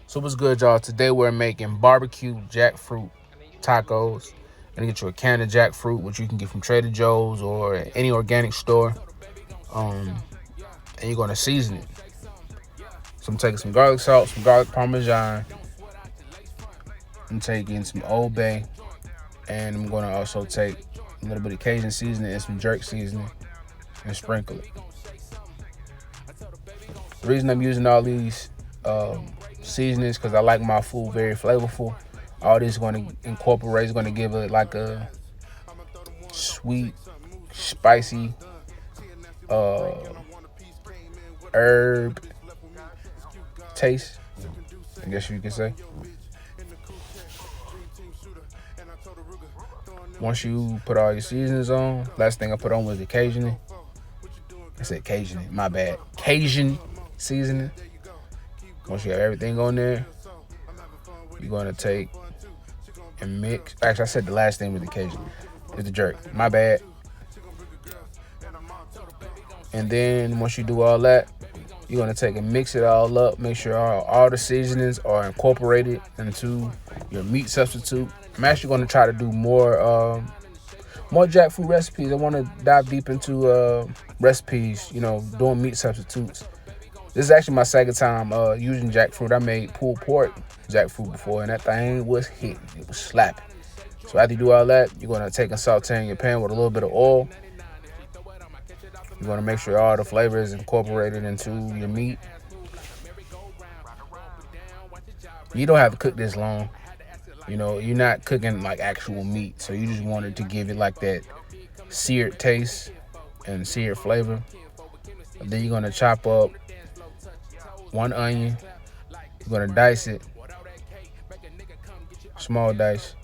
So what's good, y'all? Today we're making barbecue jackfruit tacos. Gonna get you a can of jackfruit, which you can get from Trader Joe's or any organic store. And you're gonna season it. So I'm taking some garlic salt, some garlic parmesan. I'm taking some Old Bay, and I'm gonna also take a little bit of Cajun seasoning and some jerk seasoning and sprinkle it. The reason I'm using all these seasonings because I like my food very flavorful. All this is going to incorporate, is going to give it like a sweet, spicy herb taste, I guess you could say. Once you put all your seasonings on, last thing I put on was the Cajun. I said Cajun, my bad. Cajun seasoning. Once you have everything on there, you're gonna take and mix. Actually, I said the last thing with the Cajun. It's the jerk. My bad. And then once you do all that, you're gonna take and mix it all up. Make sure all the seasonings are incorporated into your meat substitute. I'm actually gonna try to do more jackfruit recipes. I want to dive deep into recipes, doing meat substitutes. This is actually my second time using jackfruit. I made pulled pork jackfruit before, and that thing was hitting. It was slapping. So after you do all that, you're going to take and saute in your pan with a little bit of oil. You're going to make sure all the flavor is incorporated into your meat. You don't have to cook this long. You're not cooking like actual meat, so you just wanted to give it like that seared taste and seared flavor. And then you're going to chop up one onion. You're going to dice it, small dice.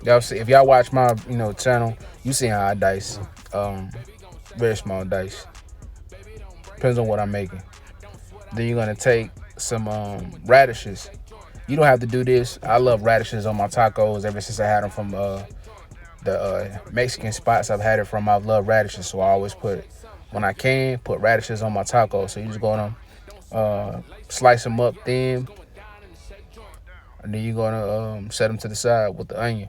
Y'all see, if y'all watch my channel, you see how I dice. Very small dice. Depends on what I'm making. Then you're gonna take some radishes. You don't have to do this. I love radishes on my tacos ever since I had them from the Mexican spots I've had it from. I've loved radishes, so I always put radishes on my tacos. So you just gonna slice them up thin, and then you're gonna set them to the side with the onion.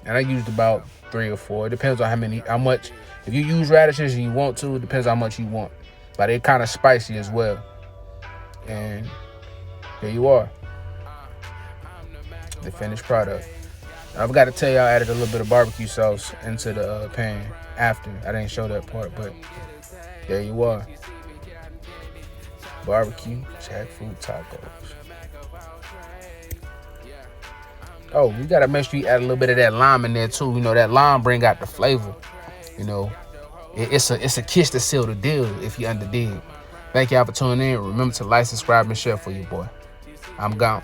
And I used about 3 or 4. It depends on how much. If you use radishes and you want to, it depends how much you want. But they're kind of spicy as well. And here you are, the finished product. I've got to tell you, I added a little bit of barbecue sauce into the pan after. I didn't show that part, but there you are. Barbecue jackfruit tacos. Oh, you got to make sure you add a little bit of that lime in there too. That lime bring out the flavor. It's a kiss to seal the deal if you underdid. Thank y'all for tuning in. Remember to like, subscribe, and share for your boy. I'm gone.